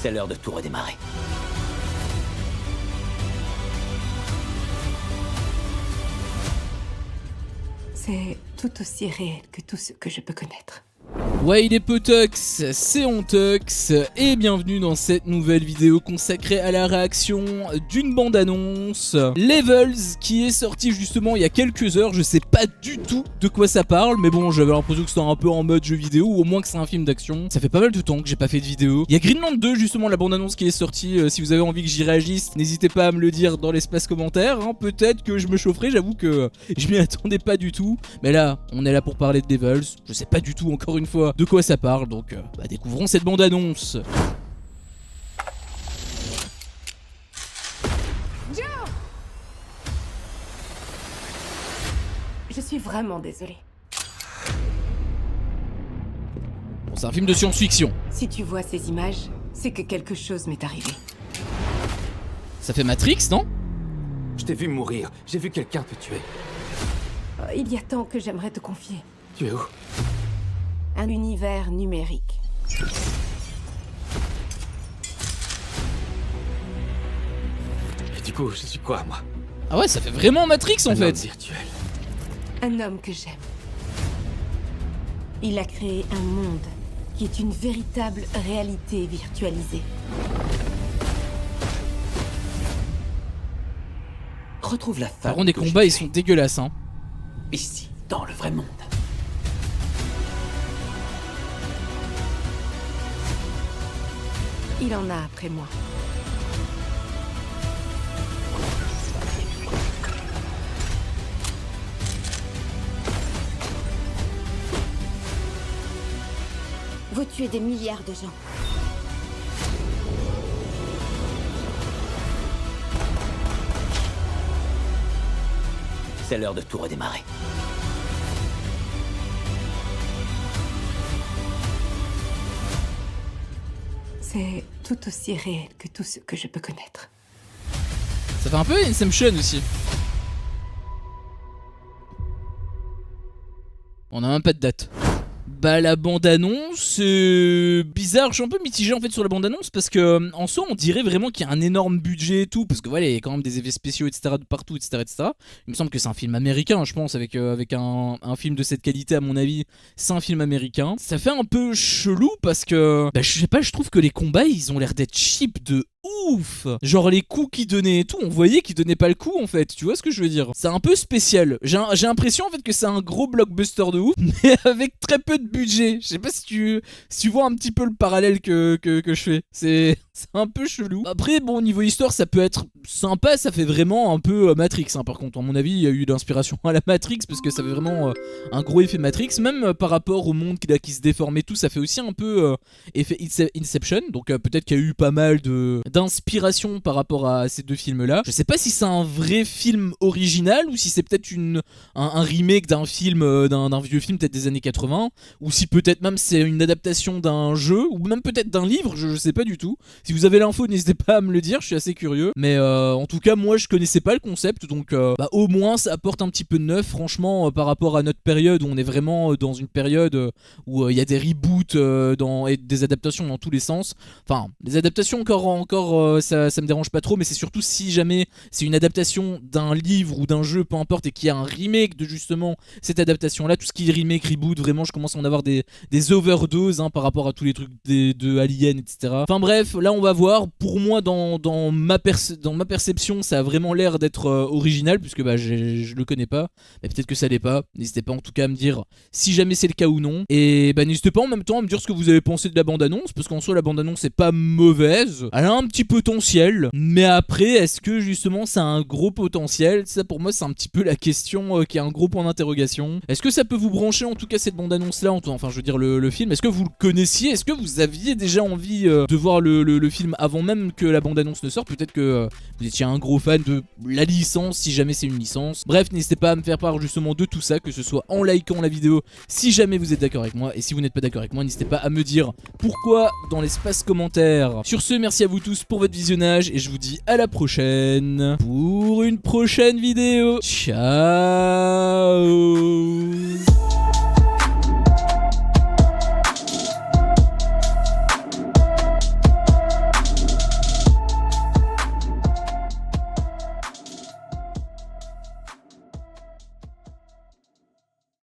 C'est l'heure de tout redémarrer. C'est tout aussi réel que tout ce que je peux connaître. Ouais, les potox, c'est Ontox et bienvenue dans cette nouvelle vidéo consacrée à la réaction d'une bande-annonce Levels qui est sortie justement il y a quelques heures. Je sais pas du tout de quoi ça parle, mais bon, j'avais l'impression que c'était un peu en mode jeu vidéo ou au moins que c'est un film d'action. Ça fait pas mal de temps que j'ai pas fait de vidéo. Il y a Greenland 2 justement, la bande-annonce qui est sortie. Si vous avez envie que j'y réagisse, n'hésitez pas à me le dire dans l'espace commentaire, hein. Peut-être que je me chaufferai, j'avoue que je m'y attendais pas du tout. Mais là, on est là pour parler de Levels. Je sais pas du tout encore une fois de quoi ça parle, donc découvrons cette bande-annonce. Joe! Je suis vraiment désolée. Bon, c'est un film de science-fiction. Si tu vois ces images, c'est que quelque chose m'est arrivé. Ça fait Matrix, non? Je t'ai vu mourir. J'ai vu quelqu'un te tuer. Il y a tant que j'aimerais te confier. Tu es où? Un univers numérique. Et du coup, je suis quoi, moi? Ah ouais, ça fait vraiment Matrix en Un homme fait. virtuel. Un homme que j'aime. Il a créé un monde qui est une véritable réalité virtualisée. Retrouve la Par femme. contre, les que combats j'ai ils sont tuée. dégueulasses, hein. Ici, dans le vrai monde. Il en a après moi. Vous tuez des milliards de gens. C'est l'heure de tout redémarrer. C'est tout aussi réel que tout ce que je peux connaître. Ça fait un peu Inception aussi. On a même pas de date. Bah la bande-annonce, bizarre, je suis un peu mitigé en fait sur la bande-annonce parce que en soi on dirait vraiment qu'il y a un énorme budget et tout, parce que voilà il y a quand même des effets spéciaux etc de partout etc etc. Il me semble que c'est un film américain je pense, avec un film de cette qualité à mon avis, c'est un film américain. Ça fait un peu chelou parce que, bah je sais pas, je trouve que les combats ils ont l'air d'être cheap de ouf. Genre les coups qu'ils donnaient et tout, on voyait qu'ils donnaient pas le coup en fait, tu vois ce que je veux dire. C'est un peu spécial, j'ai l'impression en fait que c'est un gros blockbuster de ouf, mais avec très peu de budget. Je sais pas si tu vois un petit peu le parallèle que je fais, c'est un peu chelou. Après bon, niveau histoire ça peut être sympa, ça fait vraiment un peu Matrix hein. Par contre à mon avis il y a eu d'inspiration à la Matrix, parce que ça fait vraiment un gros effet Matrix, même par rapport au monde qui se déforme et tout, ça fait aussi un peu effet Inception, donc peut-être qu'il y a eu pas mal d'inspiration par rapport à ces deux films là. Je sais pas si c'est un vrai film original ou si c'est peut-être un remake d'un film, d'un vieux film peut-être des années 80, ou si peut-être même c'est une adaptation d'un jeu, ou même peut-être d'un livre, je sais pas du tout. Si vous avez l'info n'hésitez pas à me le dire, je suis assez curieux, mais en tout cas moi je connaissais pas le concept, donc au moins ça apporte un petit peu de neuf franchement par rapport à notre période où on est vraiment dans une période où il y a des reboots et des adaptations dans tous les sens. Enfin les adaptations encore ça me dérange pas trop, mais c'est surtout si jamais c'est une adaptation d'un livre ou d'un jeu, peu importe, et qu'il y a un remake de justement cette adaptation là, tout ce qui est remake, reboot, vraiment je commence à en avoir des overdoses hein, par rapport à tous les trucs de Alien etc. Enfin bref, là on va voir. Pour moi dans ma perception ça a vraiment l'air d'être original, puisque je le connais pas, mais peut-être que ça l'est pas. N'hésitez pas en tout cas à me dire si jamais c'est le cas ou non, et n'hésitez pas en même temps à me dire ce que vous avez pensé de la bande-annonce, parce qu'en soi la bande-annonce c'est pas mauvaise, elle a un petit potentiel, mais après est-ce que justement ça a un gros potentiel? Ça pour moi c'est un petit peu la question qui a un gros point d'interrogation. Est-ce que ça peut vous brancher en tout cas cette bande-annonce là, enfin je veux dire le film? Est-ce que vous le connaissiez? Est-ce que vous aviez déjà envie de voir le film avant même que la bande-annonce ne sorte? Peut-être que vous étiez un gros fan de la licence, si jamais c'est une licence. Bref, n'hésitez pas à me faire part justement de tout ça, que ce soit en likant la vidéo si jamais vous êtes d'accord avec moi, et si vous n'êtes pas d'accord avec moi n'hésitez pas à me dire pourquoi dans l'espace commentaire. Sur ce, merci à vous tous pour votre visionnage et je vous dis à la prochaine pour une prochaine vidéo. Ciao.